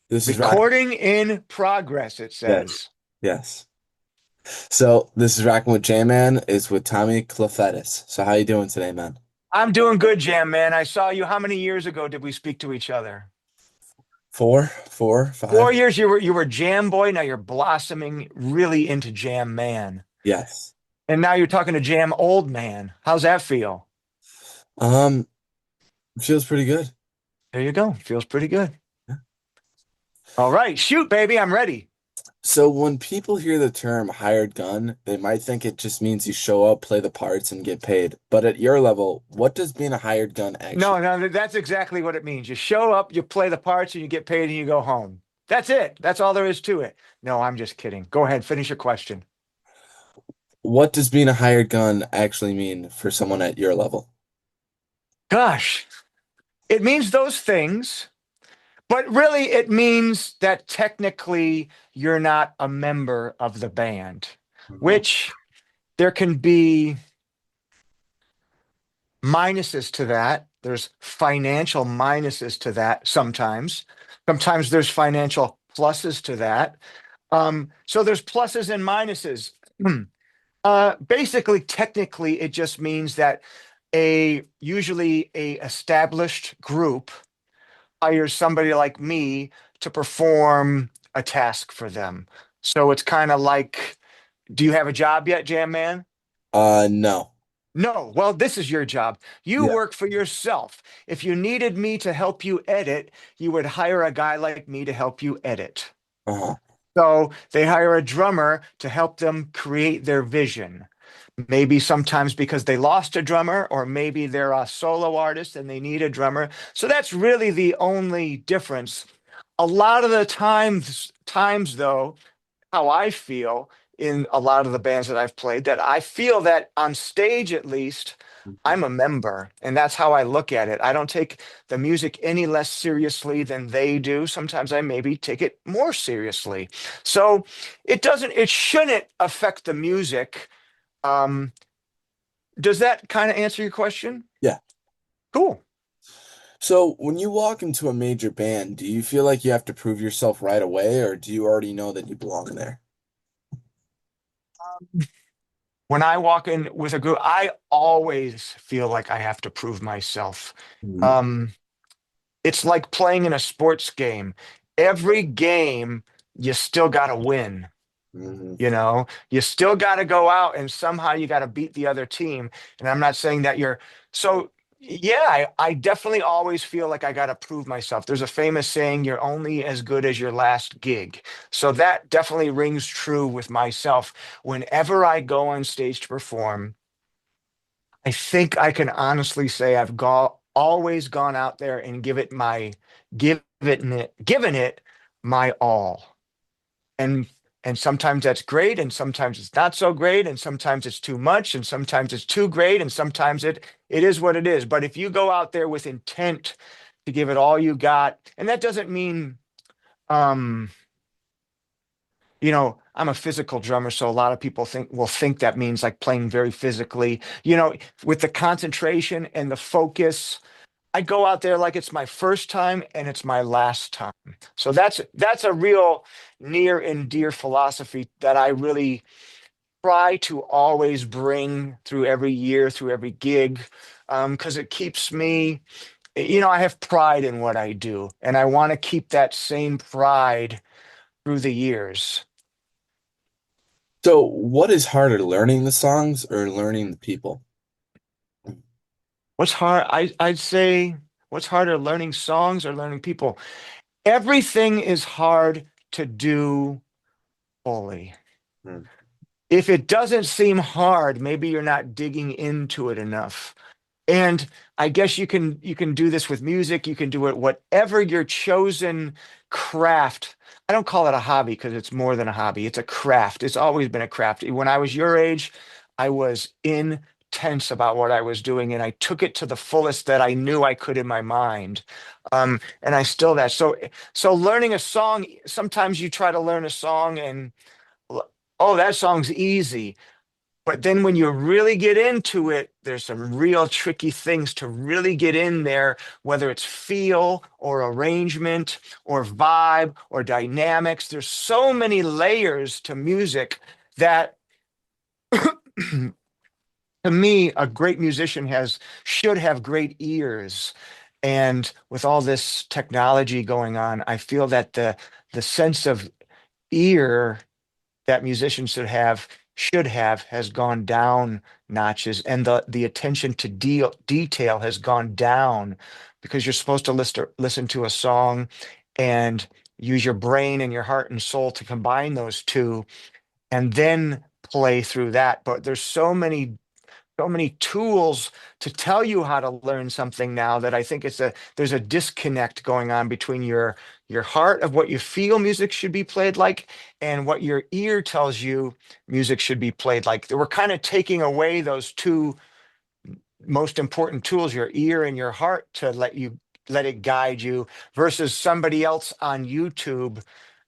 This is Rock. Recording in progress, it Yes. says. Yes. So this is Rockin' with J-Man. It's with Tommy Clufetos. So how you doing today, man? I'm doing good, Jam Man. I saw you. How many years ago did we speak to each other? Four, Four five. years. You were Jam Boy. Now you're blossoming really into Jam Man. Yes. And now you're talking to Jam Old Man. How's that feel? Um, Feels pretty good. There you go. Feels pretty good. All right. Shoot, baby. I'm ready. So when people hear the term hired gun, they might think it just means you show up, play the parts, and get paid. But at your level, what does being a hired gun No, actually? no, that's exactly what it means. You show up, you play the parts, and you get paid and you go home. That's it. That's all there is to it. No, I'm just kidding. Go ahead. Finish your question. What does being a hired gun actually mean for someone at your level? Gosh, it means those things. But really, it means that technically you're not a member of the band, Mhm. which there can be minuses to that. There's financial minuses to that sometimes. Sometimes there's financial pluses to that. So there's pluses and minuses. Basically, technically, it just means that a usually a established group hires somebody like me to perform a task for them. So it's kind of like, do you have a job yet, Jam Man? No. No. Well, this is your job. You Yeah. work for yourself. If you needed me to help you edit, you would hire a guy like me to help you edit. Uh-huh. So they hire a drummer to help them create their vision. Maybe sometimes because they lost a drummer, or maybe they're a solo artist and they need a drummer. So that's really the only difference. A lot of the times though, how I feel in a lot of the bands that I've played, that I feel that on stage at least, Mhm. I'm a member, and that's how I look at it. I don't take the music any less seriously than they do. Sometimes I maybe take it more seriously. So it shouldn't affect the music. Um, does that kind of answer your question? Yeah. Cool. So when you walk into a major band, do you feel like you have to prove yourself right away, or do you already know that you belong there? When I walk in with a group, I always feel like I have to prove myself. Mhm. Um, it's like playing in a sports game. Every game, you still got to win. Mhm. You still got to go out and somehow you got to beat the other team. And I'm not saying that you're so. Yeah, I definitely always feel like I got to prove myself. There's a famous saying, you're only as good as your last gig. So that definitely rings true with myself. Whenever I go on stage to perform, I think I can honestly say always gone out there and given it my all. And and sometimes that's great, and sometimes it's not so great, and sometimes it's too much, and sometimes it's too great, and sometimes it is what it is. But if you go out there with intent to give it all you got, and that doesn't mean um I'm a physical drummer, so a lot of people think that means like playing very physically. With the concentration and the focus, I go out there like it's my first time and it's my last time. So that's a real near and dear philosophy that I really try to always bring through every year, through every gig, because it keeps me, I have pride in what I do, and I want to keep that same pride through the years. So what is harder, learning the songs or learning the people? What's hard? I'd say what's harder, learning songs or learning people? Everything is hard to do fully. Hmm. If it doesn't seem hard, maybe you're not digging into it enough. And I guess you can do this with music, you can do it whatever your chosen craft. I don't call it a hobby because it's more than a hobby. It's a craft. It's always been a craft. When I was your age, I was intense about what I was doing and I took it to the fullest that I knew I could in my mind. And I still that. So learning a song, sometimes you try to learn a song and oh, that song's easy. But then when you really get into it, there's some real tricky things to really get in there, whether it's feel or arrangement or vibe or dynamics. There's so many layers to music that to me, a great musician has should have great ears. And with all this technology going on, I feel that the sense of ear that musicians should have has gone down notches, and the attention to detail has gone down because you're supposed to listen to a song and use your brain and your heart and soul to combine those two and then play through that. But there's so many tools to tell you how to learn something now that I think there's a disconnect going on between your heart of what you feel music should be played like and what your ear tells you music should be played like. We're kind of taking away those two most important tools, your ear and your heart, to let it guide you versus somebody else on YouTube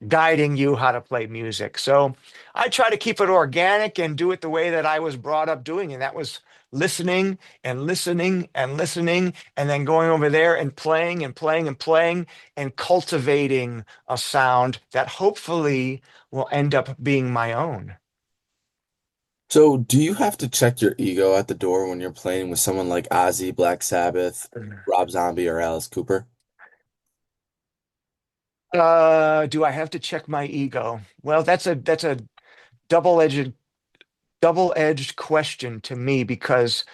guiding you how to play music. So I try to keep it organic and do it the way that I was brought up doing, and that was listening and listening and listening, and then going over there and playing and playing and playing and cultivating a sound that hopefully will end up being my own. So, do you have to check your ego at the door when you're playing with someone like Ozzy, Black Sabbath, Rob Zombie, or Alice Cooper? Do I have to check my ego? Well, that's a double-edged double-edged question to me because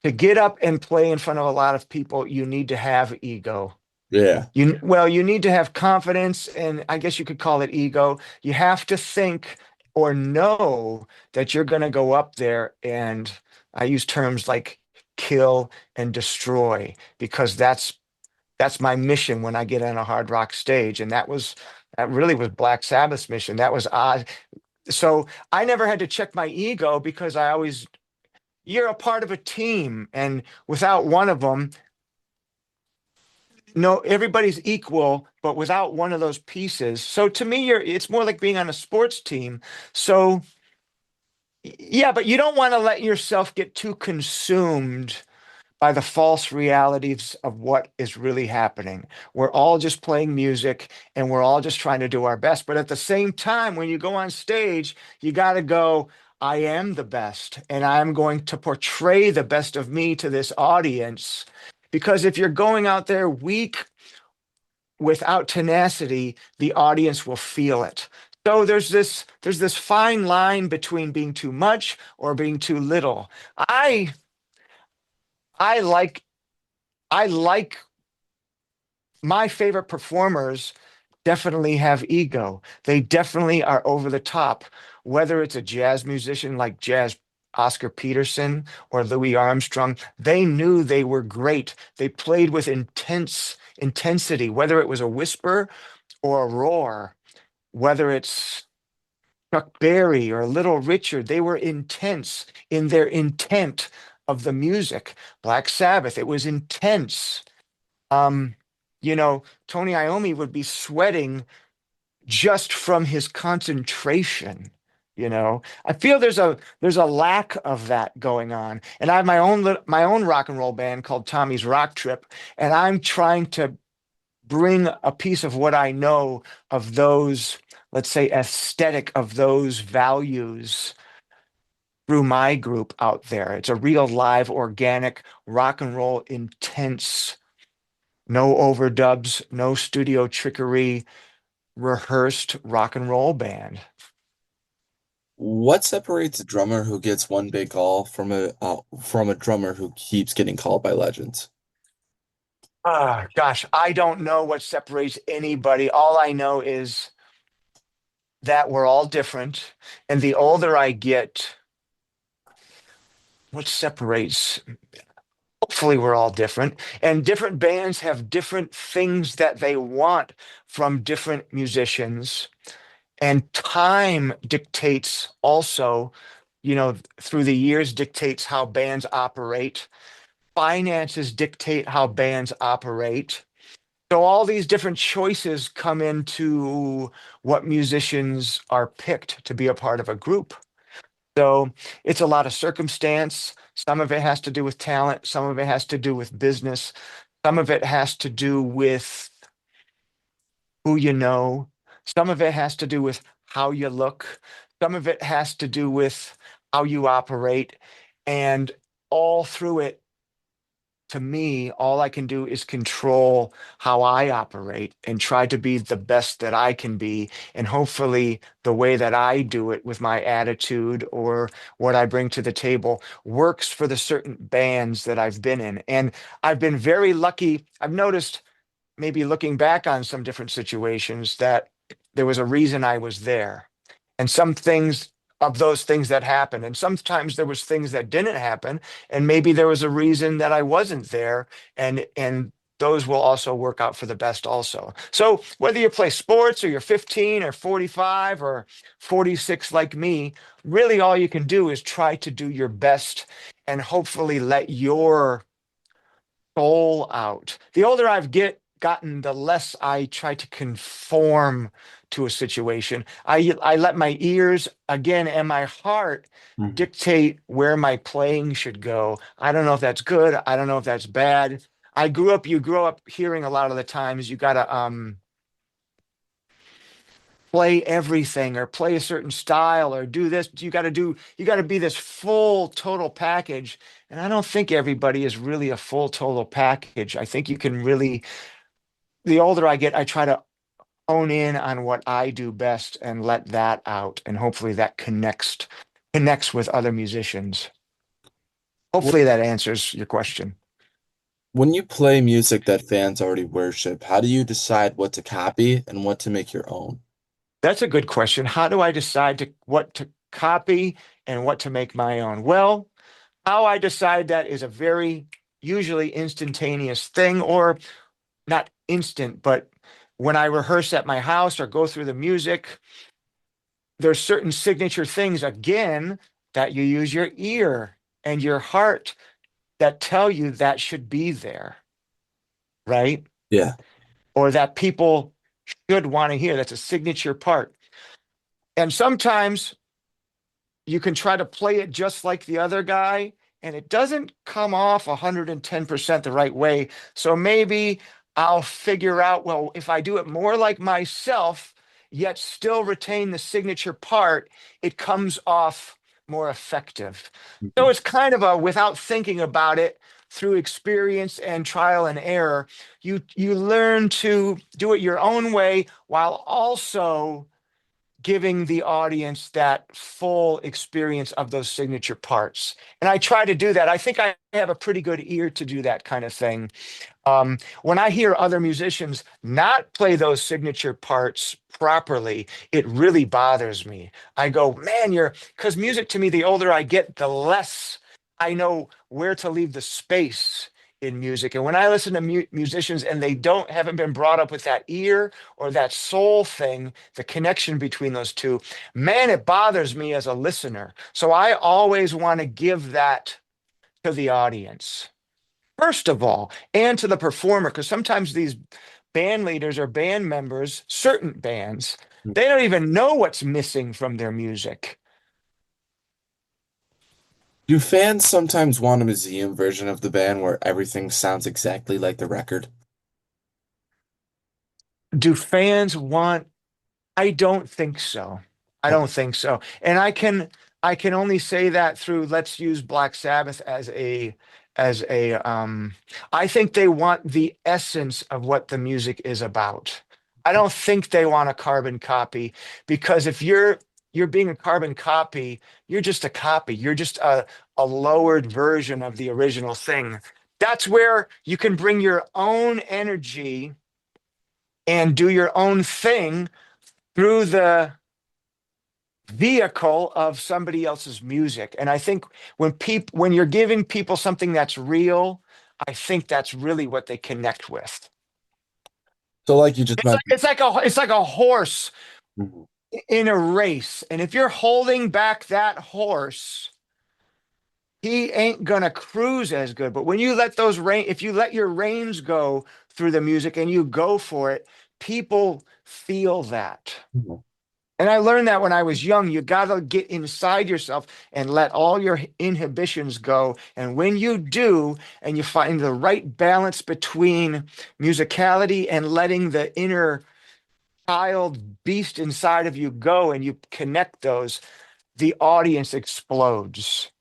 to get up and play in front of a lot of people, you need to have ego. Yeah. You need to have confidence, and I guess you could call it ego. You have to think or know that you're going to go up there and I use terms like kill and destroy because that's my mission when I get on a hard rock stage. And that really was Black Sabbath's mission. That was odd. So I never had to check my ego because you're a part of a team, and without one of them, no, everybody's equal, but without one of those pieces. So to me, it's more like being on a sports team. So yeah, but you don't want to let yourself get too consumed by the false realities of what is really happening. We're all just playing music and we're all just trying to do our best. But at the same time, when you go on stage, you got to go, I am the best and I'm going to portray the best of me to this audience. Because if you're going out there weak without tenacity, the audience will feel it. So there's this fine line between being too much or being too little. I I like I like my favorite performers definitely have ego. They definitely are over the top, whether it's a jazz musician like jazz Oscar Peterson or Louis Armstrong. They knew they were great. They played with intense intensity, whether it was a whisper or a roar, whether it's Chuck Berry or Little Richard. They were intense in their intent of the music. Black Sabbath, it was intense. um, Tony Iommi would be sweating just from his concentration. I feel there's a lack of that going on, and I have my own rock and roll band called Tommy's Rock Trip, and I'm trying to bring a piece of what I know of those, let's say, aesthetic of those values through my group out there. It's a real live, organic, rock and roll, intense, no overdubs, no studio trickery, rehearsed rock and roll band. What separates a drummer who gets one big call from a drummer who keeps getting called by legends? Ah, gosh, I don't know what separates anybody. All I know is that we're all different. And the older I get, what separates? Hopefully, we're all different. And different bands have different things that they want from different musicians. And time dictates also, through the years, dictates how bands operate. Finances dictate how bands operate. So all these different choices come into what musicians are picked to be a part of a group. So it's a lot of circumstance. Some of it has to do with talent. Some of it has to do with business. Some of it has to do with who you know. Some of it has to do with how you look. Some of it has to do with how you operate. And all through it, to me, all I can do is control how I operate and try to be the best that I can be. And hopefully, the way that I do it with my attitude or what I bring to the table works for the certain bands that I've been in. And I've been very lucky. I've noticed, maybe looking back on some different situations, that there was a reason I was there. And some things of those things that happened, and sometimes there was things that didn't happen, and maybe there was a reason that I wasn't there, and those will also work out for the best also. So whether you play sports or you're 15 or 45 or 46 like me, really all you can do is try to do your best and hopefully let your soul out. The older gotten, the less I try to conform to a situation. I let my ears again and my heart Mhm. dictate where my playing should go. I don't know if that's good. I don't know if that's bad. You grow up hearing a lot of the times you gotta play everything or play a certain style or do this. You gotta be this full total package. And I don't think everybody is really a full total package. I think you can really, the older I get, I try to hone in on what I do best and let that out. And hopefully that connects with other musicians. Wh- Hopefully that answers your question. When you play music that fans already worship, how do you decide what to copy and what to make your own? That's a good question. How do I decide what to copy and what to make my own? Well, how I decide that is a very usually instantaneous thing, or not instant, but when I rehearse at my house or go through the music, there's certain signature things, again, that you use your ear and your heart that tell you that should be there, right? Yeah. Or that people should want to hear. That's a signature part. And sometimes you can try to play it just like the other guy, and it doesn't come off 110% the right way. So maybe I'll figure out, well, if I do it more like myself, yet still retain the signature part, it comes off more effective. So Mhm. it's kind of a, without thinking about it, through experience and trial and error, you learn to do it your own way while also giving the audience that full experience of those signature parts. And I try to do that. I think I have a pretty good ear to do that kind of thing. When I hear other musicians not play those signature parts properly, it really bothers me. I go, man, because music to me, the older I get, the less I know where to leave the space in music. And when I listen to musicians and they haven't been brought up with that ear or that soul thing, the connection between those two, man, it bothers me as a listener. So I always want to give that to the audience first of all, and to the performer, because sometimes these band leaders or band members, certain bands, they don't even know what's missing from their music. Do fans sometimes want a museum version of the band where everything sounds exactly like the record? Do fans want I don't think so. I Okay. don't think so. And I can only say that through, let's use Black Sabbath as a I think they want the essence of what the music is about. I don't think they want a carbon copy, because if you're being a carbon copy, you're just a copy. You're just a lowered version of the original thing. That's where you can bring your own energy and do your own thing through the vehicle of somebody else's music. And I think when you're giving people something that's real, I think that's really what they connect with. So like you just mentioned. It's like a horse Mhm. in a race. And if you're holding back that horse, he ain't gonna cruise as good. But when you let if you let your reins go through the music and you go for it, people feel that. Mhm. And I learned that when I was young. You got to get inside yourself and let all your inhibitions go. And when you do, and you find the right balance between musicality and letting the inner child beast inside of you go, and you connect those, the audience explodes.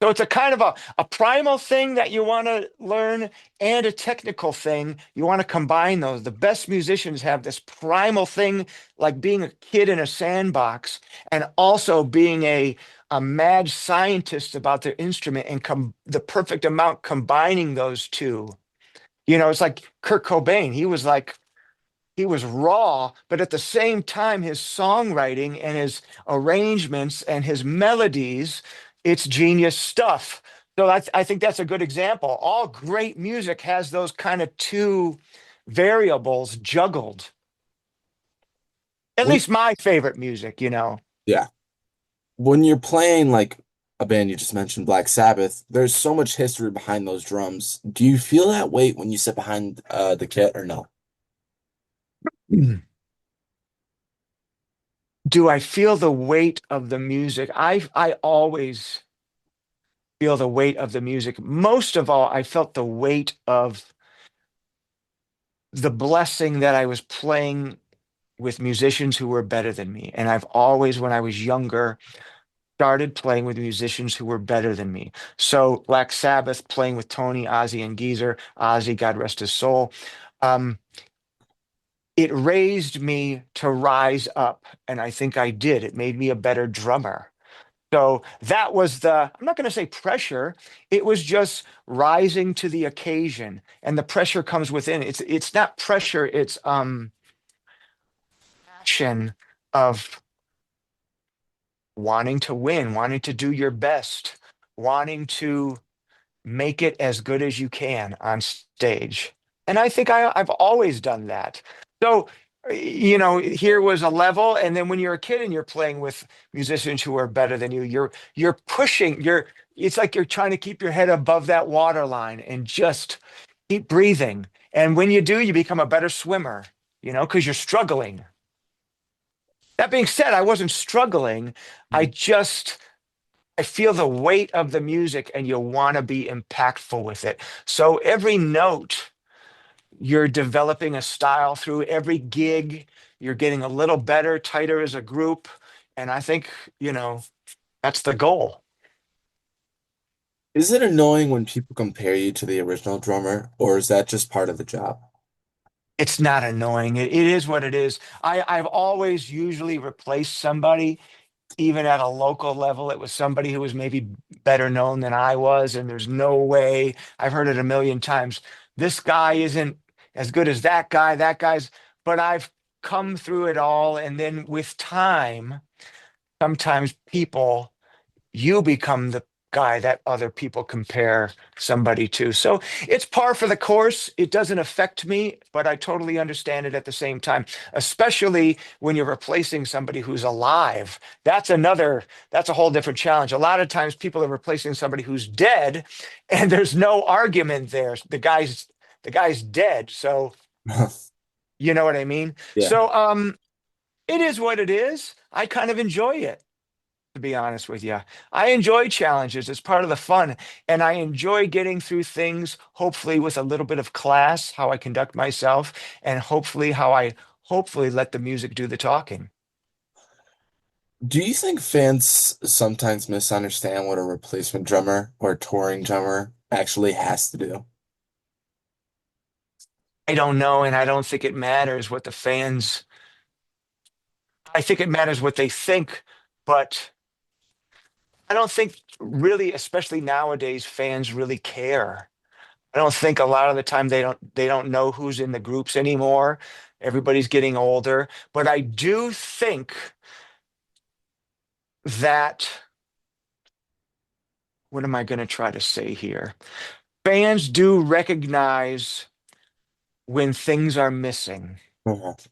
So it's a kind of a primal thing that you want to learn and a technical thing. You want to combine those. The best musicians have this primal thing, like being a kid in a sandbox, and also being a mad scientist about their instrument and the perfect amount combining those two. It's like Kurt Cobain. He was raw, but at the same time, his songwriting and his arrangements and his melodies, it's genius stuff. So I think that's a good example. All great music has those kind of two variables juggled. At When, least my favorite music. yeah. When you're playing like a band you just mentioned, Black Sabbath, there's so much history behind those drums. Do you feel that weight when you sit behind the kit or no? Mm. Do I feel the weight of the music? I always feel the weight of the music. Most of all, I felt the weight of the blessing that I was playing with musicians who were better than me. And I've always, when I was younger, started playing with musicians who were better than me. So Black Sabbath, playing with Tony, Ozzy, and Geezer, Ozzy, God rest his soul. Um, it raised me to rise up, and I think I did. It made me a better drummer. So that was I'm not going to say pressure. It was just rising to the occasion. And the pressure comes within. It's not pressure, it's passion of wanting to win, wanting to do your best, wanting to make it as good as you can on stage. And I think I've always done that. So, here was a level, and then when you're a kid and you're playing with musicians who are better than you, you're pushing, it's like you're trying to keep your head above that water line and just keep breathing. And when you do, you become a better swimmer, because you're struggling. That being said, I wasn't struggling. I Mhm. just I feel the weight of the music and you want to be impactful with it. So every note, you're developing a style through every gig, you're getting a little better, tighter as a group. And I think, you know, that's the goal. Is it annoying when people compare you to the original drummer, or is that just part of the job? It's not annoying. It is what it is. I've always usually replaced somebody, even at a local level. It was somebody who was maybe better known than I was, and there's no way. I've heard it a million times. This guy isn't as good as that guy. That guy's, but I've come through it all. And then with time, sometimes you become the guy that other people compare somebody to. So it's par for the course. It doesn't affect me, but I totally understand it at the same time, especially when you're replacing somebody who's alive. That's a whole different challenge. A lot of times people are replacing somebody who's dead, and there's no argument there. The guy's dead. So you know what I mean? Yeah. So it is what it is. I kind of enjoy it, to be honest with you. I enjoy challenges. It's part of the fun. And I enjoy getting through things, hopefully with a little bit of class, how I conduct myself, and hopefully how I hopefully let the music do the talking. Do you think fans sometimes misunderstand what a replacement drummer or touring drummer actually has to do? I don't know, and I don't think it matters what the fans, I think it matters what they think, but I don't think really, especially nowadays, fans really care. I don't think a lot of the time they don't know who's in the groups anymore. Everybody's getting older, but I do think that what am I going to try to say here? Fans do recognize when things are missing. Mhm.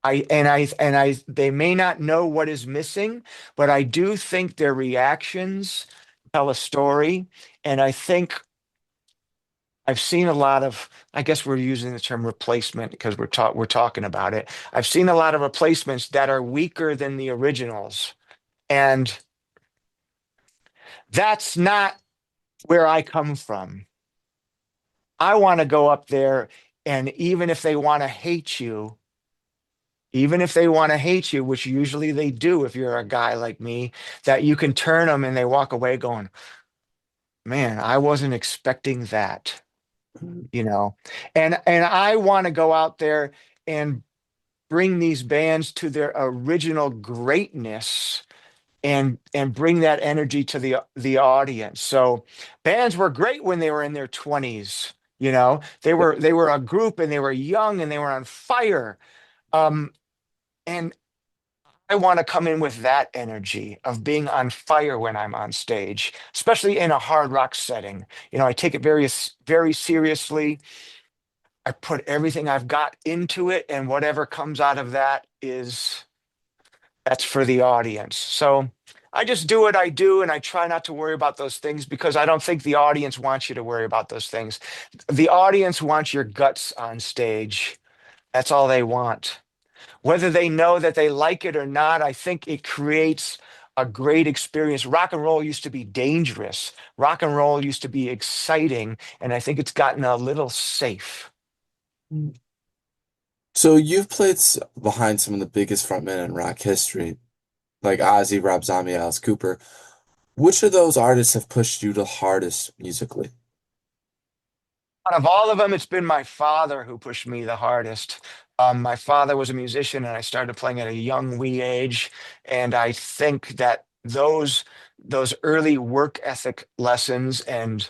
I they may not know what is missing, but I do think their reactions tell a story, and I've seen a lot of, I guess we're using the term replacement because we're talking about it. I've seen a lot of replacements that are weaker than the originals. And that's not where I come from. I want to go up there, and even if they want to hate you, even if they want to hate you, which usually they do if you're a guy like me, that you can turn them and they walk away going, man, I wasn't expecting that, you know. And I want to go out there and bring these bands to their original greatness and bring that energy to the audience. So bands were great when they were in their 20s, you know. They were a group and they were young and they were on fire. Um, and I want to come in with that energy of being on fire when I'm on stage, especially in a hard rock setting. You know, I take it very seriously. I put everything I've got into it, and whatever comes out of that is that's for the audience. So I just do what I do, and I try not to worry about those things because I don't think the audience wants you to worry about those things. The audience wants your guts on stage. That's all they want. Whether they know that they like it or not, I think it creates a great experience. Rock and roll used to be dangerous. Rock and roll used to be exciting, and I think it's gotten a little safe. So you've played behind some of the biggest frontmen in rock history, like Ozzy, Rob Zombie, Alice Cooper. Which of those artists have pushed you the hardest musically? Out of all of them, it's been my father who pushed me the hardest. My father was a musician, and I started playing at a young, wee age. And I think that those early work ethic lessons and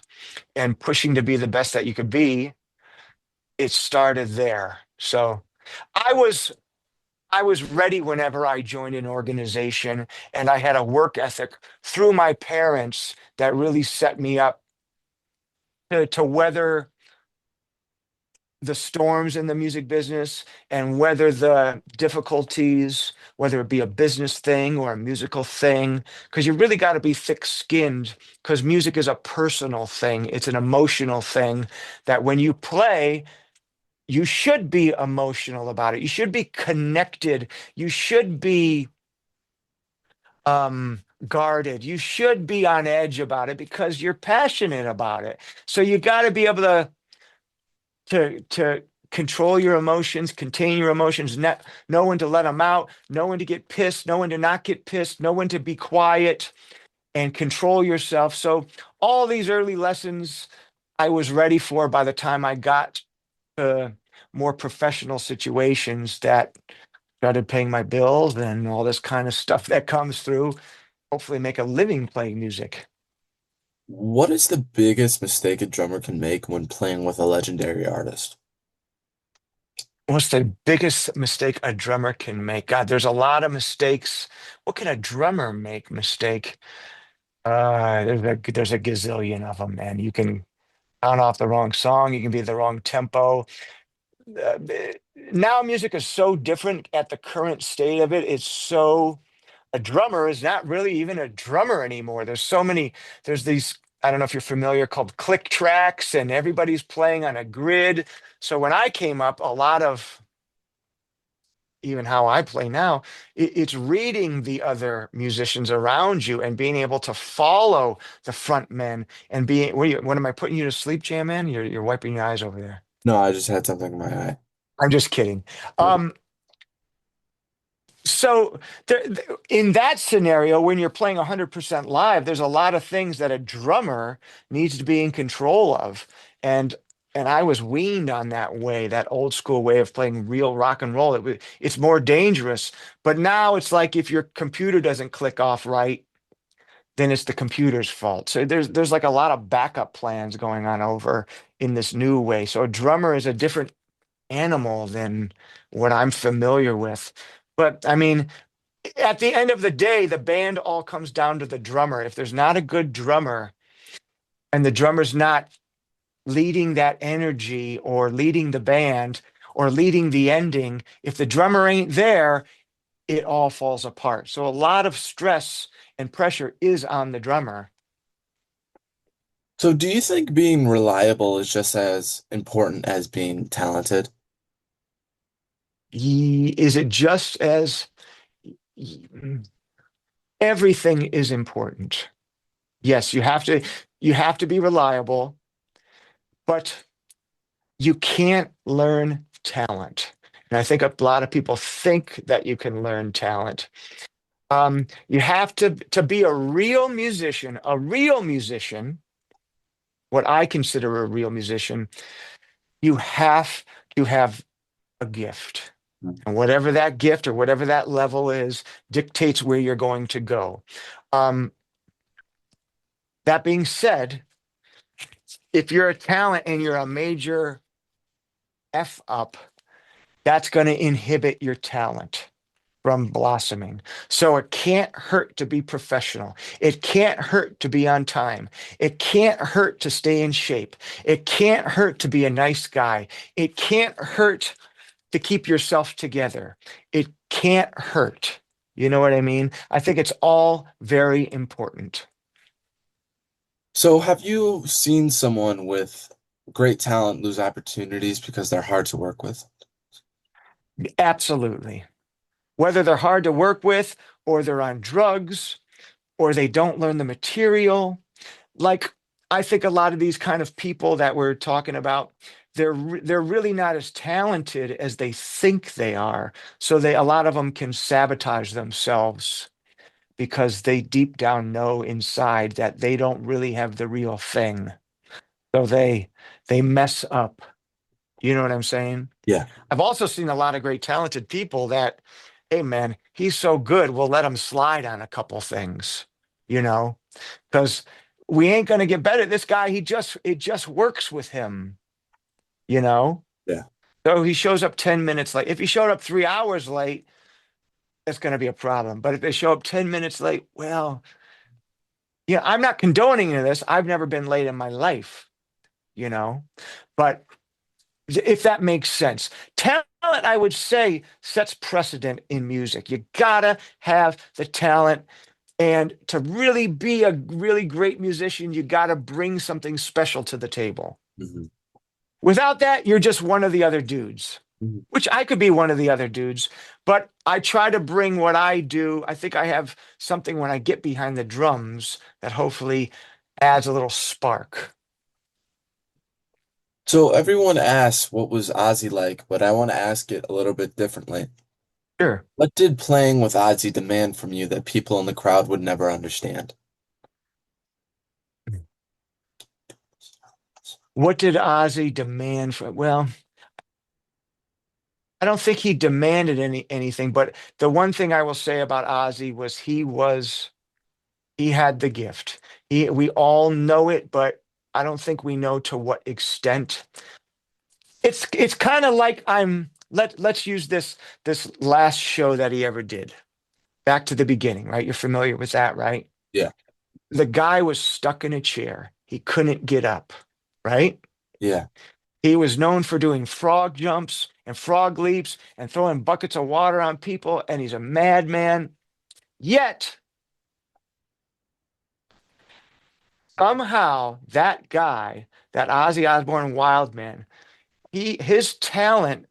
pushing to be the best that you could be, it started there. So I was I was ready whenever I joined an organization, and I had a work ethic through my parents that really set me up to weather the storms in the music business and weather the difficulties, whether it be a business thing or a musical thing, because you really got to be thick-skinned because music is a personal thing. It's an emotional thing that when you play, you should be emotional about it. You should be connected. You should be guarded. You should be on edge about it because you're passionate about it. So you got to be able to control your emotions, contain your emotions, know when to let them out, know when to get pissed, know when to not get pissed, know when to be quiet and control yourself. So all these early lessons I was ready for by the time I got to more professional situations that started paying my bills and all this kind of stuff that comes through. Hopefully make a living playing music. What is the biggest mistake a drummer can make when playing with a legendary artist? What's the biggest mistake a drummer can make? God, there's a lot of mistakes. What can a drummer make mistake? There's a gazillion of them, man. You can count off the wrong song. You can be the wrong tempo. Uh, Now music is so different at the current state of it. It's so a drummer is not really even a drummer anymore. There's these, I don't know if you're familiar, called click tracks, and everybody's playing on a grid. So when I came up, a lot of even how I play now, it's reading the other musicians around you and being able to follow the front men and being, what am I putting you to sleep, Jam Man? You're wiping your eyes over there. No, I just had something in my eye. I'm just kidding. Good. Um, So in that scenario, when you're playing 100% live, there's a lot of things that a drummer needs to be in control of. And and I was weaned on that way, that old school way of playing real rock and roll. It's more dangerous. But now it's like if your computer doesn't click off right, then it's the computer's fault. So there's like a lot of backup plans going on over in this new way. So a drummer is a different animal than what I'm familiar with. But I mean, at the end of the day, the band all comes down to the drummer. If there's not a good drummer and the drummer's not leading that energy or leading the band or leading the ending, if the drummer ain't there, it all falls apart. So a lot of stress and pressure is on the drummer. So do you think being reliable is just as important as being talented? Is it just as y- everything is important? Yes, you have to be reliable, but you can't learn talent. And I think a lot of people think that you can learn talent. You have to be a real musician, what I consider a real musician, you have to have a gift. And whatever that gift or whatever that level is dictates where you're going to go. Um, that being said, if you're a talent and you're a major F up, that's going to inhibit your talent from blossoming. So it can't hurt to be professional. It can't hurt to be on time. It can't hurt to stay in shape. It can't hurt to be a nice guy. It can't hurt to keep yourself together. It can't hurt. You know what I mean? I think it's all very important. So have you seen someone with great talent lose opportunities because they're hard to work with? Absolutely. Whether they're hard to work with, or they're on drugs, or they don't learn the material. Like, I think a lot of these kind of people that we're talking about, they're really not as talented as they think they are. So a lot of them can sabotage themselves because they deep down know inside that they don't really have the real thing. So they mess up. You know what I'm saying? Yeah, I've also seen a lot of great talented people that, hey man, he's so good, we'll let him slide on a couple things, you know, because we ain't gonna get better. This guy, it just works with him, you know. yeah. So he shows up 10 minutes late. If he showed up 3 hours late, that's gonna be a problem. But if they show up 10 minutes late, well, yeah, I'm not condoning this. I've never been late in my life, you know. But if that makes sense. Talent, I would say, sets precedent in music. You gotta have the talent. And to really be a really great musician, you gotta bring something special to the table. Mhm. Without that, you're just one of the other dudes, Mhm. which I could be one of the other dudes, but I try to bring what I do. I think I have something when I get behind the drums that hopefully adds a little spark. So everyone asks what was Ozzy like, but I want to ask it a little bit differently. Sure. What did playing with Ozzy demand from you that people in the crowd would never understand? What did Ozzy demand from? Well, I don't think he demanded anything, but the one thing I will say about Ozzy was he had the gift. We all know it, but I don't think we know to what extent. It's kind of like let's use this last show that he ever did. Back to the beginning, right? You're familiar with that, right? Yeah, The guy was stuck in a chair. He couldn't get up, right? yeah. He was known for doing frog jumps and frog leaps and throwing buckets of water on people, and he's a madman. Yet, somehow, that guy, that Ozzy Osbourne wild man, his talent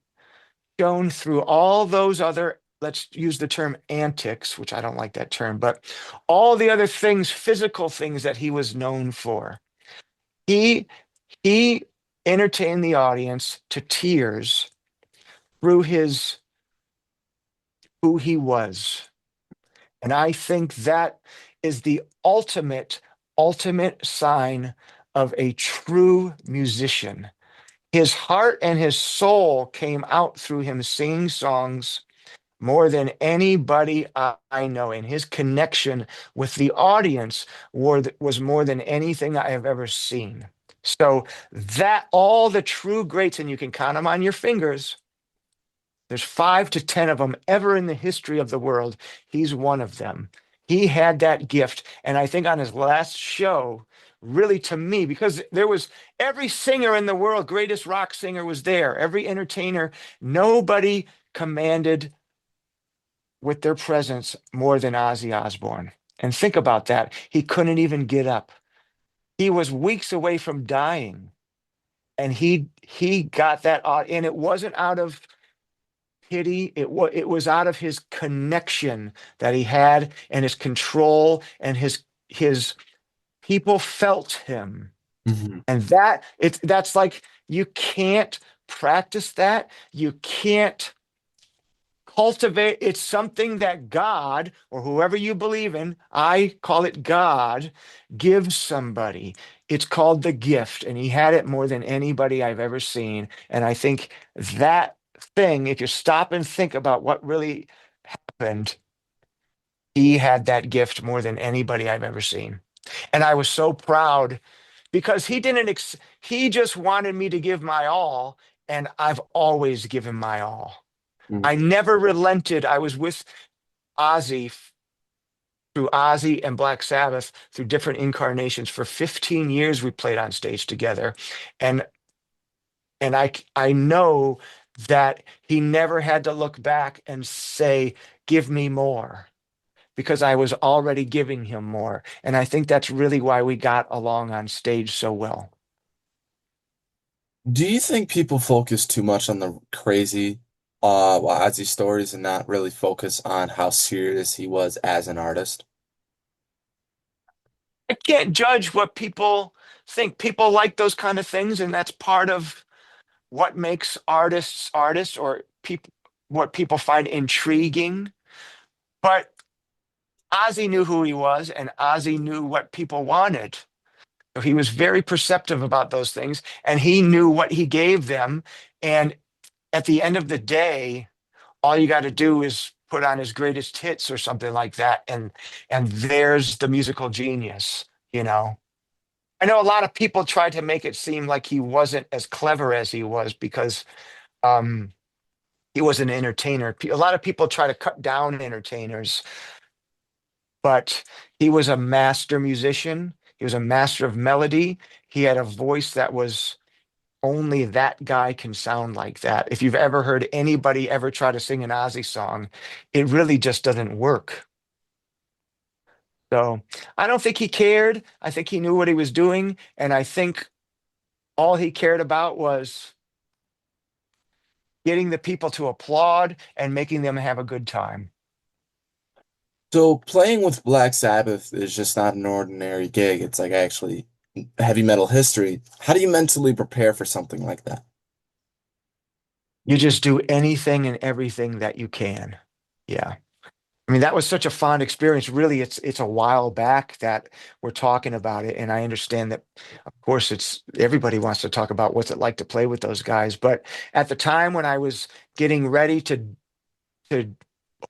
shone through all those other, let's use the term antics, which I don't like that term, but all the other things, physical things that he was known for. He he entertained the audience to tears through his who he was. And I think that is the ultimate sign of a true musician. His heart and his soul came out through him singing songs more than anybody I know. And his connection with the audience was more than anything I have ever seen. So that all the true greats, and you can count them on your fingers, there's 5 to 10 of them ever in the history of the world. He's one of them. He had that gift. And I think on his last show, really to me, because there was every singer in the world, greatest rock singer was there, every entertainer, nobody commanded with their presence more than Ozzy Osbourne. And think about that. He couldn't even get up. He was weeks away from dying, and he got that out, and it wasn't out of pity. It was out of his connection that he had, and his control, and his people felt him. Mhm. And that's like, you can't practice that. You can't cultivate. It's something that God, or whoever you believe in, I call it God, gives somebody. It's called the gift, and he had it more than anybody I've ever seen. And I think that thing, if you stop and think about what really happened, he had that gift more than anybody I've ever seen. And I was so proud because he just wanted me to give my all, and I've always given my all. I Mhm. never relented. I was with Ozzy through Ozzy and Black Sabbath through different incarnations for 15 years. We played on stage together, and I know that he never had to look back and say, "Give me more," because I was already giving him more. And I think that's really why we got along on stage so well. Do you think people focus too much on the crazy Ozzy stories and not really focus on how serious he was as an artist? I can't judge what people think. People like those kind of things, and that's part of what makes artists artists, or people what people find intriguing. But Ozzy knew who he was, and Ozzy knew what people wanted. So he was very perceptive about those things, and he knew what he gave them. And at the end of the day, all you got to do is put on his greatest hits or something like that, and there's the musical genius, you know. I know a lot of people tried to make it seem like he wasn't as clever as he was because um, he was an entertainer. A lot of people try to cut down entertainers, but he was a master musician. He was a master of melody. He had a voice that was, only that guy can sound like that. If you've ever heard anybody ever try to sing an Ozzy song, it really just doesn't work. So I don't think he cared. I think he knew what he was doing. And I think all he cared about was getting the people to applaud and making them have a good time. So playing with Black Sabbath is just not an ordinary gig. It's like actually heavy metal history. How do you mentally prepare for something like that? You just do anything and everything that you can. Yeah. I mean, that was such a fond experience. Really, it's a while back that we're talking about it, and I understand that, of course, it's everybody wants to talk about what's it like to play with those guys. But at the time when I was getting ready to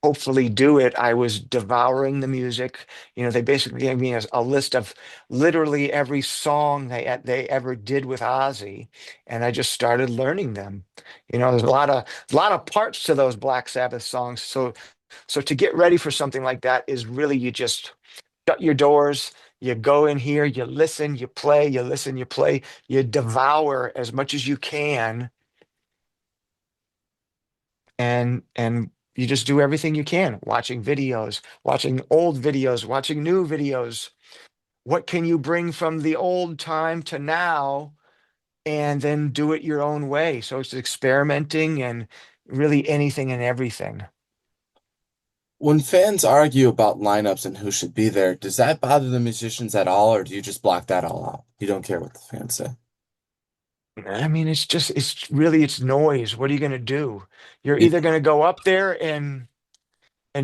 hopefully do it, I was devouring the music. They basically gave me a list of literally every song they ever did with Ozzy, and I just started learning them. There's a lot of parts to those Black Sabbath songs, so to get ready for something like that is really, you just shut your doors, you go in here, you listen, you play, you listen, you play, you devour as much as you can, and you just do everything you can, watching videos, watching old videos, watching new videos. What can you bring from the old time to now, and then do it your own way? So it's experimenting and really anything and everything. When fans argue about lineups and who should be there, does that bother the musicians at all, or do you just block that all out? You don't care what the fans say. I mean, it's noise. What are you going to do? You're Yeah. either going to go up there and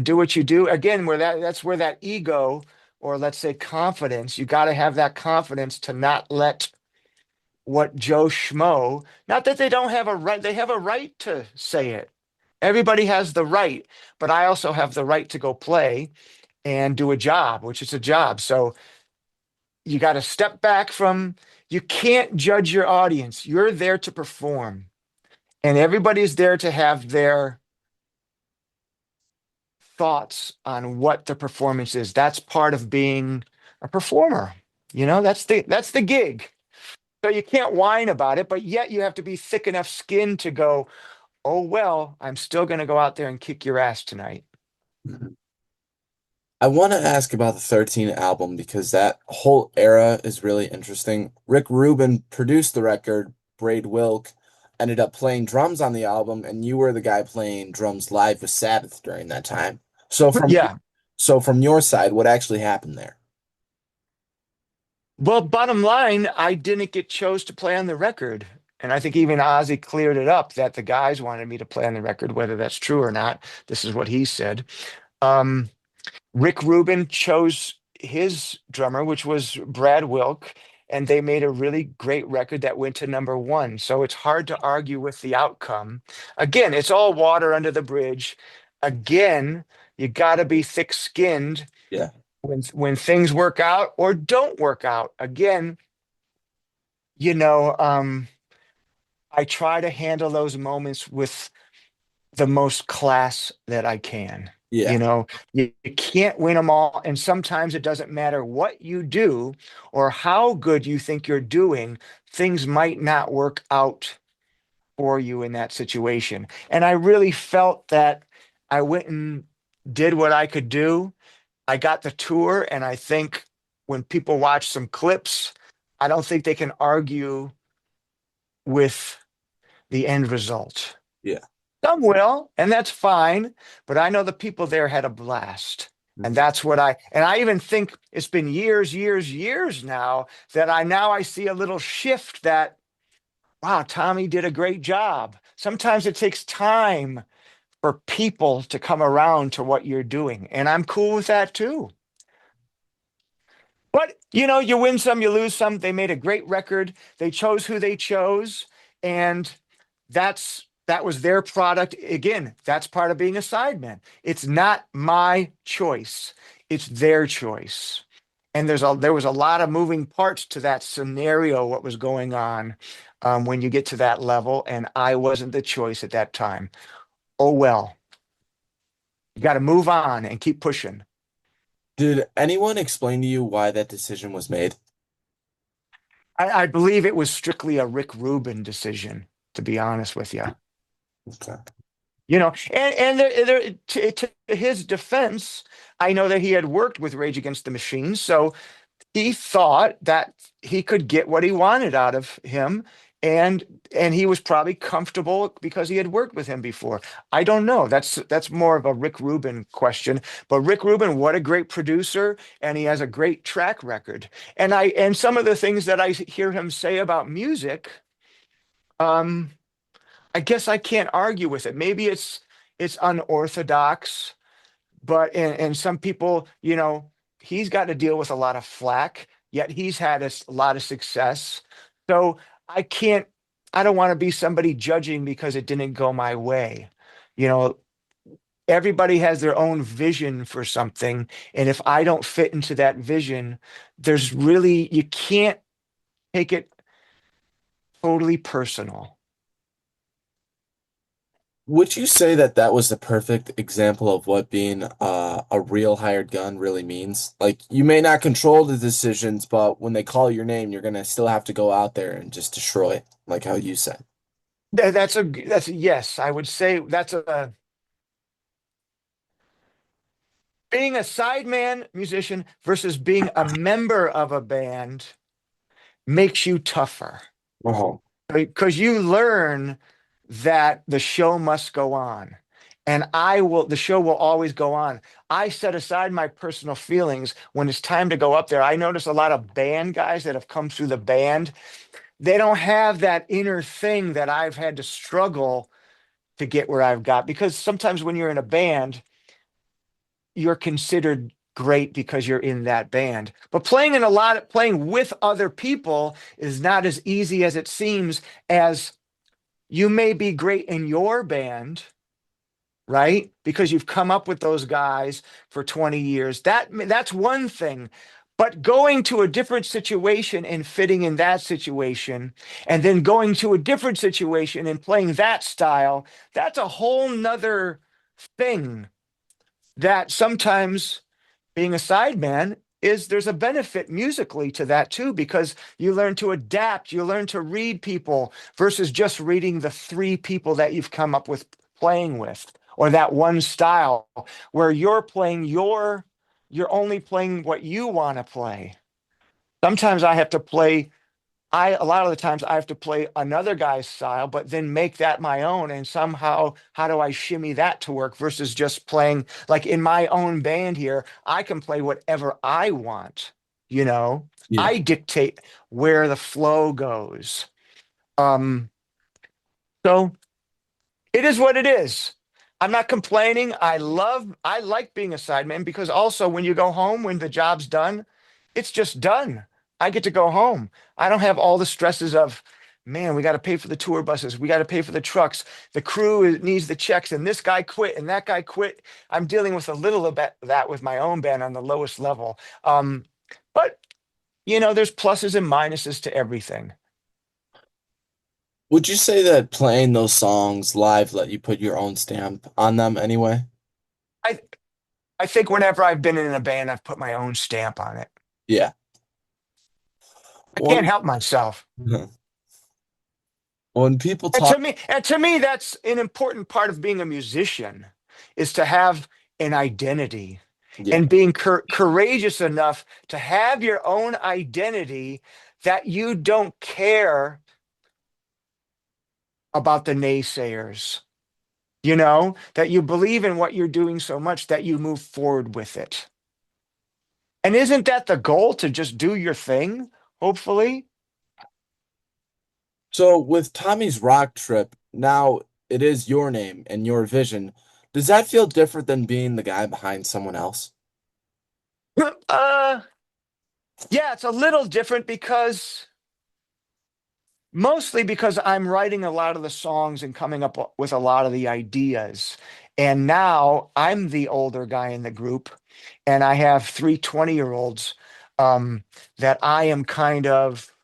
do what you do again, that's where that ego, or let's say confidence, you got to have that confidence to not let what Joe Schmo, not that they don't have a right, they have a right to say it. Everybody has the right, but I also have the right to go play and do a job, which is a job. So you got to step back from, you can't judge your audience. You're there to perform, and everybody's there to have their thoughts on what the performance is. That's part of being a performer. That's the gig. So you can't whine about it, but yet you have to be thick enough skin to go, "Oh well, I'm still going to go out there and kick your ass tonight." I want to ask about the 13 album because that whole era is really interesting. Rick Rubin produced the record, Braid Wilk ended up playing drums on the album, and you were the guy playing drums live with Sabbath during that time. So from Yeah. so from your side, what actually happened there? Well, bottom line, I didn't get chose to play on the record. And I think even Ozzy cleared it up that the guys wanted me to play on the record, whether that's true or not. This is what he said. Um, Rick Rubin chose his drummer, which was Brad Wilk, and they made a really great record that went to number one. So it's hard to argue with the outcome. Again, it's all water under the bridge. Again, you got to be thick-skinned Yeah. when things work out or don't work out. Again, you know, I try to handle those moments with the most class that I can. Yeah. You can't win them all. And sometimes it doesn't matter what you do or how good you think you're doing, things might not work out for you in that situation. And I really felt that I went and did what I could do. I got the tour, and I think when people watch some clips, I don't think they can argue with the end result. Yeah. Some will, and that's fine. But I know the people there had a blast. And Mhm. that's what and I even think it's been years, years, years now that I see a little shift that, wow, Tommy did a great job. Sometimes it takes time for people to come around to what you're doing. And I'm cool with that too. But you win some, you lose some. They made a great record. They chose who they chose, and that was their product. Again, that's part of being a sideman. It's not my choice. It's their choice. And there was a lot of moving parts to that scenario, what was going on when you get to that level, and I wasn't the choice at that time. Oh well, you got to move on and keep pushing. Did anyone explain to you why that decision was made? I believe it was strictly a Rick Rubin decision, to be honest with you. Okay. And to his defense, I know that he had worked with Rage Against the Machine, so he thought that he could get what he wanted out of him, and he was probably comfortable because he had worked with him before. I don't know. That's more of a Rick Rubin question. But Rick Rubin, what a great producer, and he has a great track record. And some of the things that I hear him say about music, um, I guess I can't argue with it. Maybe it's unorthodox, but and some people, he's got to deal with a lot of flack, yet he's had a lot of success. So I can't, I don't want to be somebody judging because it didn't go my way. You know, everybody has their own vision for something, and if I don't fit into that vision, you can't take it totally personal. Would you say that that was the perfect example of what being a real hired gun really means? Like, you may not control the decisions, but when they call your name, you're gonna still have to go out there and just destroy, like how you said. That's a yes. I would say that's a being a sideman musician versus being a member of a band makes you tougher Oh, because you learn that the show must go on. And the show will always go on. I set aside my personal feelings when it's time to go up there. I notice a lot of band guys that have come through the band, they don't have that inner thing that I've had to struggle to get where I've got. Because sometimes when you're in a band, you're considered great because you're in that band. But playing with other people is not as easy as it seems, as you may be great in your band, right? Because you've come up with those guys for 20 years. That's one thing. But going to a different situation and fitting in that situation, and then going to a different situation and playing that style, that's a whole nother thing that sometimes being a sideman is there's a benefit musically to that too, because you learn to adapt, you learn to read people versus just reading the three people that you've come up with playing with, or that one style where you're playing you're only playing what you want to play. Sometimes I have to play I a lot of the times I have to play another guy's style, but then make that my own. And somehow, how do I shimmy that to work versus just playing like in my own band here? I can play whatever I want, you know. Yeah. I dictate where the flow goes. Um, so it is what it is. I'm not complaining. I like being a sideman because also when you go home, when the job's done, it's just done. I get to go home. I don't have all the stresses of, man, we got to pay for the tour buses. We got to pay for the trucks. The needs the checks, and this guy quit and that guy quit. I'm dealing with a little of that with my own band on the lowest level. But, there's pluses and minuses to everything. Would you say that playing those songs live let you put your own stamp on them anyway? I, I think whenever I've been in a band, I've put my own stamp on it. Yeah. I can't When help myself. when people And talk, to me, that's an important part of being a musician, is to have an identity yeah. and being courageous enough to have your own identity that you don't care about the naysayers, that you believe in what you're doing so much that you move forward with it. And isn't that the goal, to just do your thing, hopefully? So with Tommy's rock trip, now it is your name and your vision. Does that feel different than being the guy behind someone else? uh yeah, it's a little different because mostly because I'm writing a lot of the songs and coming up with a lot of the ideas. And now I'm the older guy in the group, and I have 3 20-year-olds that I am kind of,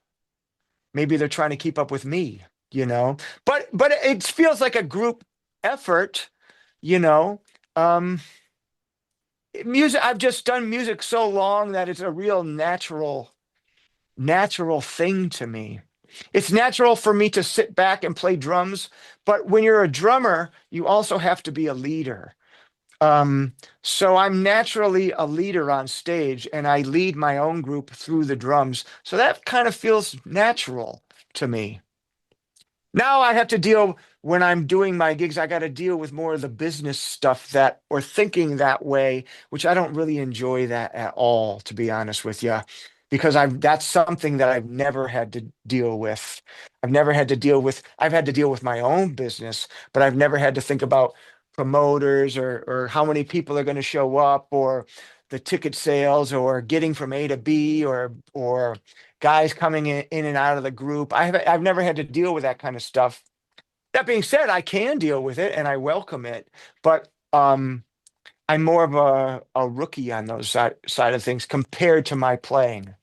maybe they're trying to keep up with me, you know. But it feels like a group effort, you know. Um, Music, I've just done music so long that it's a real natural thing to me. It's natural for me to sit back and play drums, but when you're a drummer, you also have to be a leader. Um, so I'm naturally a leader on stage, and I lead my own group through the drums. So that kind of feels natural to me. Now I have to deal, when I'm doing my gigs, I got to deal with more of the business stuff, that, or thinking that way, which I don't really enjoy that at all, to be honest with you, because that's something that I've never had to deal with. I've had to deal with my own business, but I've never had to think about promoters, or how many people are going to show up, or the ticket sales, or getting from A to B, or guys coming in and out of the group. I've never had to deal with that kind of stuff. That being said, I can deal with it and I welcome it, but I'm more of a rookie on those side of things compared to my playing.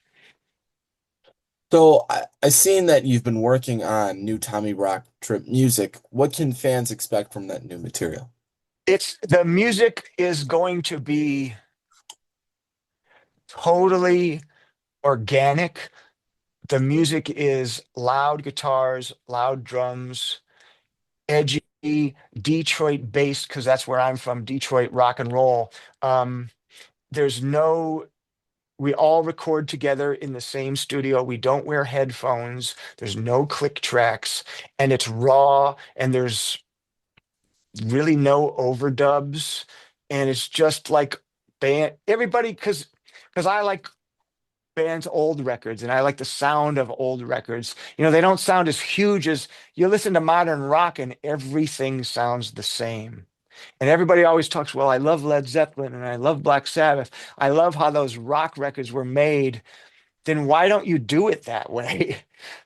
So I seen that you've been working on new Tommy Rock trip music. What can fans expect from that new material? It's The music is going to be totally organic. The music is loud guitars, loud drums, edgy Detroit bass, because that's where I'm from, Detroit rock and roll. Um, there's no, we all record together in the same studio. We don't wear headphones. There's no click tracks, and it's raw, and there's really no overdubs. And it's just like band, everybody, because I like bands' old records, and I like the sound of old records. They don't sound as huge as, you listen to modern rock and everything sounds the same. And everybody always talks, well, I love Led Zeppelin and I love Black Sabbath. I love how those rock records were made. Then why don't you do it that way?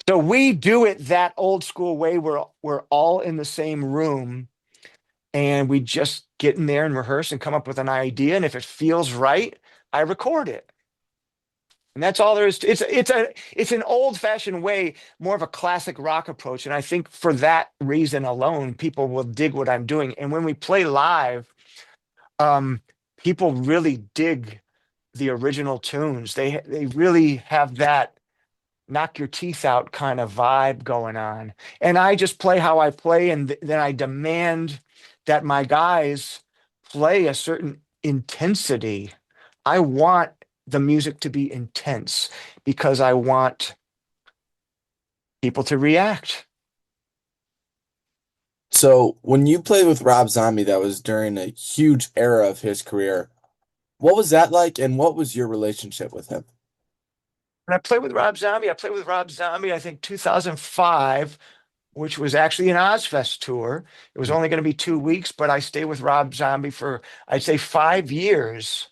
So we do it that old school way. We're all in the same room, and we just get in there and rehearse and come up with an idea. And if it feels right, I record it. And that's all there is. It's an old fashioned way, more of a classic rock approach. And I think for that reason alone, people will dig what I'm doing. And when we play live, um, people really dig the original tunes. They really have that knock your teeth out kind of vibe going on. And I just play how I play, and then I demand that my guys play a certain intensity. I want the music to be intense because I want people to react. So when you played with Rob Zombie, that was during a huge era of his career. What was that like, and what was your relationship with him? When I played with Rob Zombie, I think 2005, which was actually an Ozfest tour. It was only going to be 2 weeks, but I stayed with Rob Zombie for, I'd say, 5 years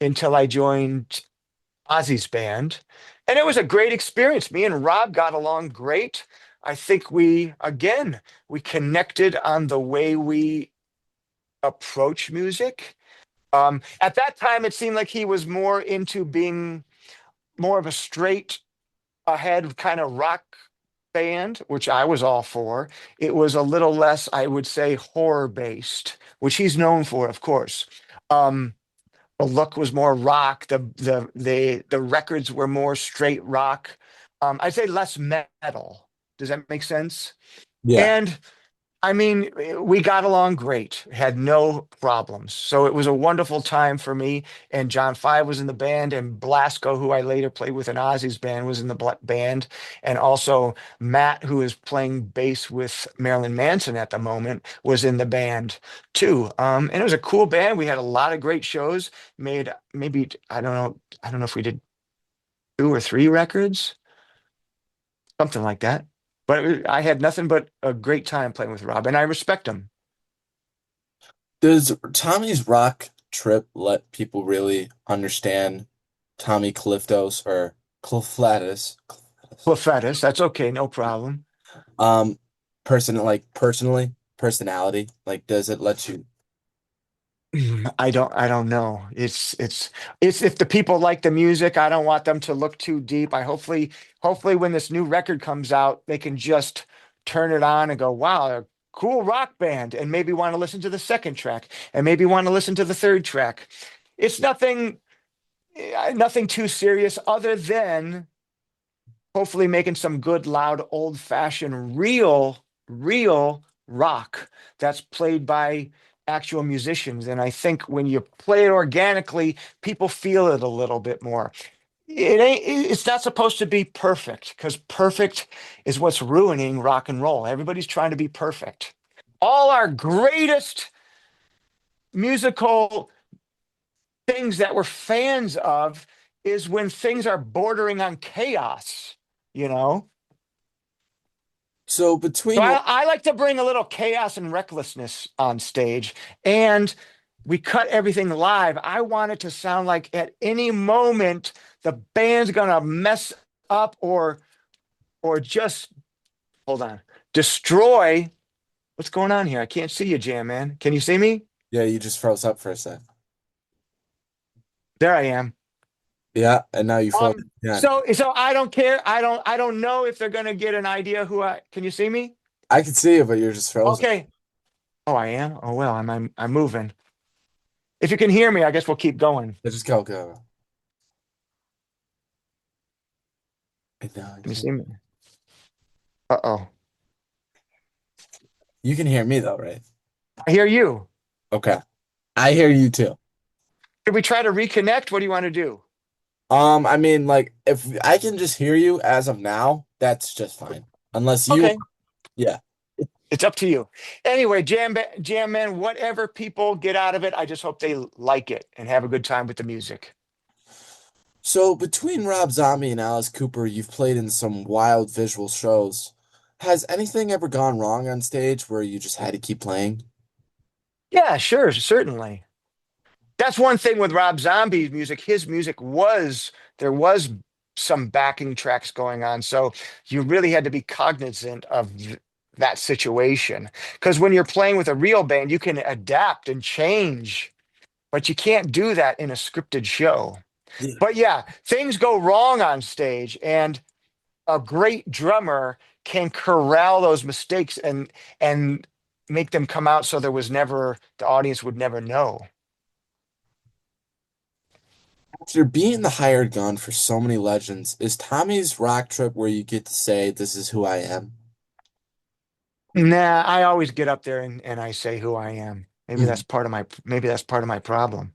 until I joined Ozzy's band. And it was a great experience. Me and Rob got along great. I think we connected on the way we approach music. At that time, it seemed like he was more into being more of a straight ahead kind of rock band, which I was all for. It was a little less, I would say, horror based, which he's known for, of course. Um, the look was more rock. The records were more straight rock. I'd say less metal. Does that make sense? Yeah. And I mean, we got along great, had no problems. So it was a wonderful time for me. And John Five was in the band, and Blasco, who I later played with in Ozzy's band, was in the band. And also Matt, who is playing bass with Marilyn Manson at the moment, was in the band too. And it was a cool band. We had a lot of great shows, made maybe, I don't know if we did 2 or 3 records, something like that. But I had nothing but a great time playing with Rob, and I respect him. Does Tommy's rock trip let people really understand Tommy Clufetos or Clufetos? Clufetos, that's okay, no problem. Um, personally, personality. Like, does it let you? I don't know. It's if the people like the music, I don't want them to look too deep. Hopefully when this new record comes out, they can just turn it on and go, wow, a cool rock band, and maybe want to listen to the second track, and maybe want to listen to the third track. It's nothing too serious other than hopefully making some good, loud, old-fashioned, real rock that's played by actual musicians. And I think when you play it organically, people feel it a little bit more. It's not supposed to be perfect because perfect is what's ruining rock and roll. Everybody's trying to be perfect. All our greatest musical things that we're fans of is when things are bordering on chaos, you know? So So between I like to bring a little chaos and recklessness on stage, and we cut everything live. I want it to sound like at any moment the band's gonna mess up or just hold on, destroy. What's going on here? I can't see you, Jam Man. Can you see me? yeah, you just froze up for a sec. There I am. Yeah, and now you froze again. So I don't care. I don't know if they're gonna get an idea who I can you see me? I can see you, but you're just frozen. Okay. Oh, I am. Oh well, I'm moving. If you can hear me, I guess we'll keep going. Yeah, just go. And now I Can you can't. see me? Uh-oh. You can hear me though, right? I hear you. Okay. I hear you too. Should we try to reconnect? What do you want to do? I mean, like, if I can just hear you as of now, that's just fine. Unless you, Okay. yeah. It's up to you. Anyway, Jam Man, whatever people get out of it, I just hope they like it and have a good time with the music. So between Rob Zombie and Alice Cooper, you've played in some wild visual shows. Has anything ever gone wrong on stage where you just had to keep playing? Yeah, sure, certainly. That's one thing with Rob Zombie's music. His music was there was some backing tracks going on, so you really had to be cognizant of that situation. Because when you're playing with a real band, you can adapt and change, but you can't do that in a scripted show. Yeah. But yeah, things go wrong on stage, and a great drummer can corral those mistakes and make them come out so there was never the audience would never know. After being the hired gun for so many legends, is Tommy's rock trip where you get to say, "This is who I am"? Nah, I always get up there and I say who I am. Mhm. Maybe that's part of my problem.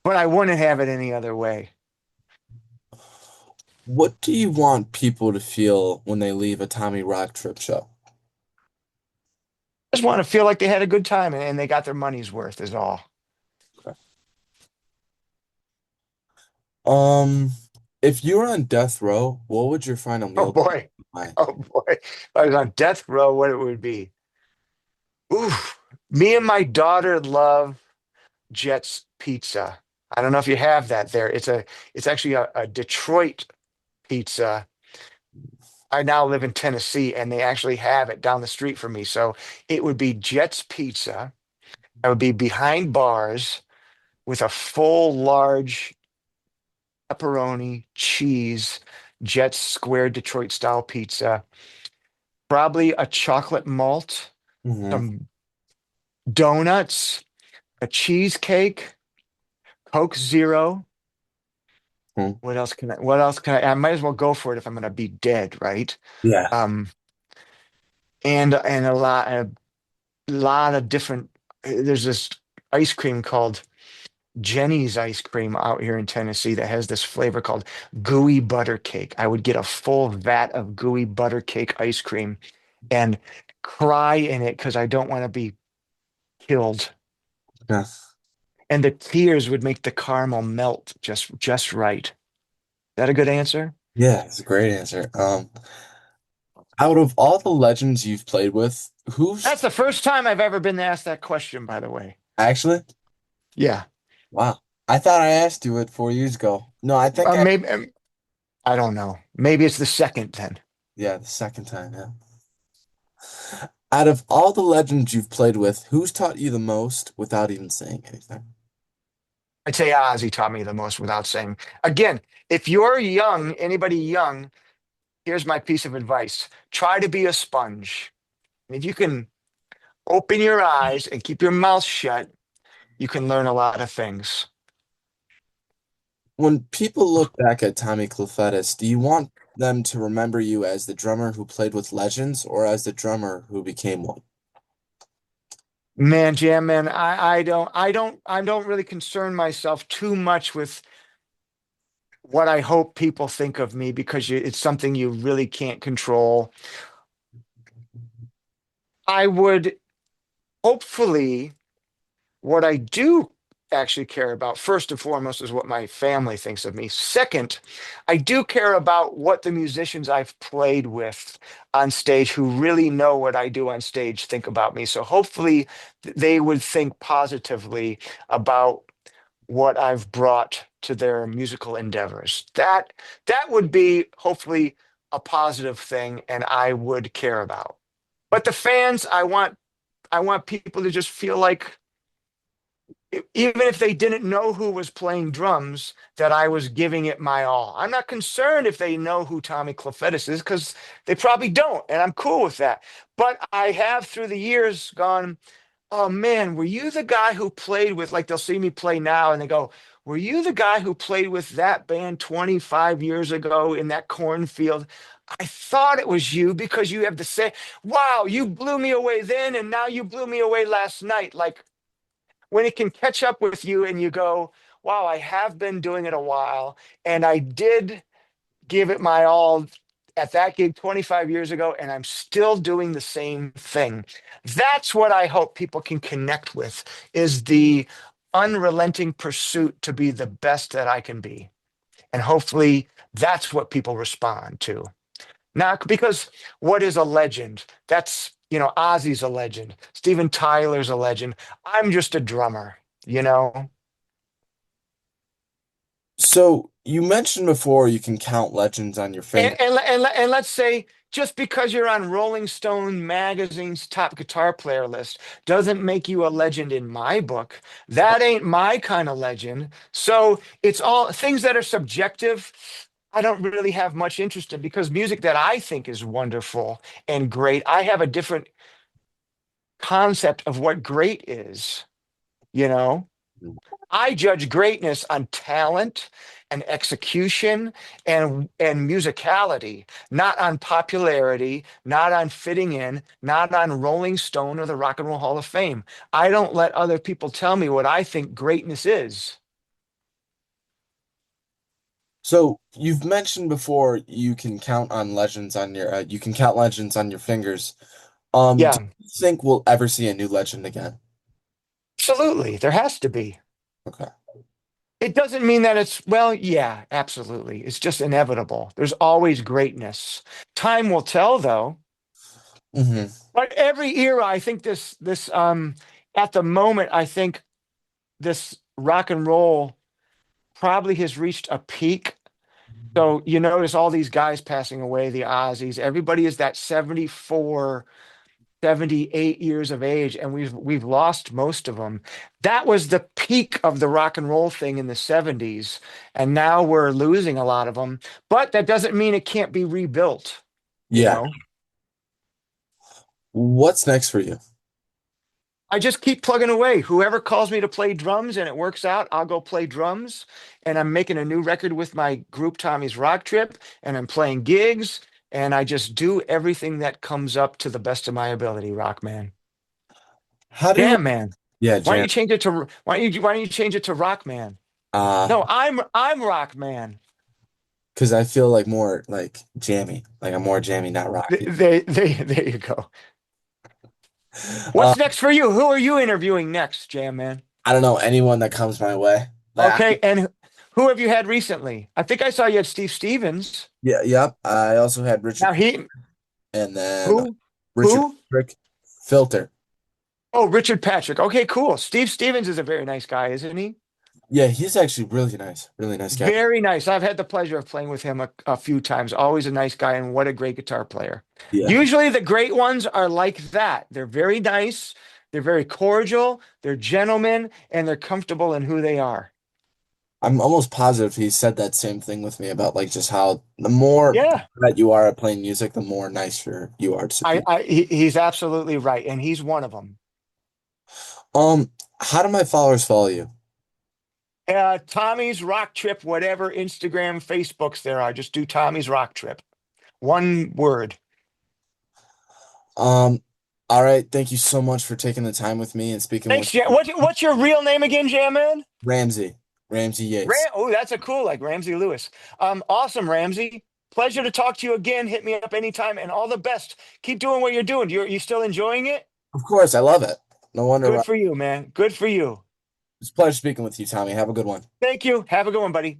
but I wouldn't have it any other way. What do you want people to feel when they leave a Tommy Rock Trip show? I just want to feel like they had a good time and they got their money's worth is all. Okay. Um, if you were on death row, what would your final Oh meal be? boy. Why? Oh boy. If I was on death row, what it would be. Ooh, me and my daughter love Jets Pizza. I don't know if you have that there. It's actually a Detroit pizza. I now live in Tennessee and they actually have it down the street from me. So it would be Jets Pizza. I would be behind bars with a full large pepperoni, cheese, Jets square Detroit style pizza, probably a chocolate malt, Hmm. some donuts, a cheesecake, Coke Zero. What else can I might as well go for it if I'm gonna be dead, right? Yeah. Um, and a lot of different there's this ice cream called Jenny's ice cream out here in Tennessee that has this flavor called gooey butter cake. I would get a full vat of gooey butter cake ice cream and cry in it because I don't want to be killed. Yeah. And the tears would make the caramel melt just right. Is that a good answer? Yeah, it's a great answer. Out of all the legends you've played with, who's That's the first time I've ever been asked that question, by the way. actually? Yeah. Wow. I thought I asked you it 4 years ago. No, I think I, Maybe I don't know. Maybe it's the second then. yeah, the second time, yeah. Out of all the legends you've played with, who's taught you the most without even saying anything? I'd say Ozzy taught me the most without saying. Again, if you're young, anybody young, here's my piece of advice. Try to be a sponge. And if you can open your eyes and keep your mouth shut, you can learn a lot of things. When people look back at Tommy Clufetos, do you want them to remember you as the drummer who played with legends or as the drummer who became one? Man, Jam, man, I don't really concern myself too much with what I hope people think of me because it's something you really can't control. I would hopefully what I do actually care about, first and foremost, is what my family thinks of me. Second, I do care about what the musicians I've played with on stage who really know what I do on stage think about me. So hopefully they would think positively about what I've brought to their musical endeavors. That would be hopefully a positive thing and I would care about. But the fans, I want people to just feel like even if they didn't know who was playing drums, that I was giving it my all. I'm not concerned if they know who Tommy Clufetos is because they probably don't, and I'm cool with that. But I have through the years gone, oh man, were you the guy who played with, like they'll see me play now and they go, were you the guy who played with that band 25 years ago in that cornfield? I thought it was you because you have the same, wow, you blew me away then and now you blew me away last night. Like when it can catch up with you and you go, wow, I have been doing it a while and I did give it my all at that gig 25 years ago and I'm still doing the same thing. That's what I hope people can connect with is the unrelenting pursuit to be the best that I can be. And hopefully that's what people respond to. Now, because what is a legend? Ozzy's a legend. Steven Tyler's a legend. I'm just a drummer, you know? So you mentioned before you can count legends on your And, finger. and, and let's say just because you're on Rolling Stone magazine's top guitar player list doesn't make you a legend in my book. That ain't my kind of legend. So it's all things that are subjective. I don't really have much interest in because music that I think is wonderful and great, I have a different concept of what great is, you know? I judge greatness on talent and execution and musicality, not on popularity, not on fitting in, not on Rolling Stone or the Rock and Roll Hall of Fame. I don't let other people tell me what I think greatness is. So you've mentioned before you can count on legends on your you can count legends on your fingers. Do Yeah, you think we'll ever see a new legend again? absolutely. There has to be. Okay. It doesn't mean that it's, well, yeah, absolutely. It's just inevitable. There's always greatness. Time will tell, though. Hmm. But every era, I think at the moment, I think this rock and roll probably has reached a peak. So you notice all these guys passing away, the Ozzies, everybody is that 74, 78 years of age, and we've lost most of them. That was the peak of the rock and roll thing in the 70s, and now we're losing a lot of them. But that doesn't mean it can't be rebuilt, you Yeah. know. What's next for you? I just keep plugging away. Whoever calls me to play drums and it works out, I'll go play drums. And I'm making a new record with my group, Tommy's Rock Trip, and I'm playing gigs. And I just do everything that comes up to the best of my ability, Rock Man. How do you? Jam Man. Yeah, Why don't Jam. you change it to why don't you change it to Rock Man? Uh, No, I'm Rock Man. because I feel like more like jammy. Like I'm more jammy, not rocky. There you go. Uh, What's next for you? Who are you interviewing next, Jam Man? I don't know anyone that comes my way. Okay, and who have you had recently? I think I saw you had Steve Stevens. Yeah, yep. I also had Now Richard he and then who Richard who? Patrick Filter. Oh, Richard Patrick. Okay, cool. Steve Stevens is a very nice guy, isn't he? Yeah, he's actually really nice guy. Very nice. I've had the pleasure of playing with him a few times. Always a nice guy, and what a great guitar player. Yeah, Usually the great ones are like that. They're very nice, they're very cordial, they're gentlemen, and they're comfortable in who they are. I'm almost positive he said that same thing with me about like just how the more Yeah. that you are at playing music, the more nicer you are to people. He's absolutely right, and he's one of them. Um, how do my followers follow you? Tommy's Rock Trip, whatever Instagram, Facebooks there are, just do Tommy's Rock Trip. One word. Um, all right, thank you so much for taking the time with me and speaking Thanks, with Jam. me. What's your real name again, Jam Man? Ramsey, Ramsey Yates. Oh, that's a cool, like Ramsey Lewis. Awesome, Ramsey. Pleasure to talk to you again. Hit me up anytime, and all the best. Keep doing what you're doing. You still enjoying it? Of course, I love it. No wonder Good why. for you, man. Good for you. It's a pleasure speaking with you, Tommy. Have a good one. Thank you. Have a good one, buddy.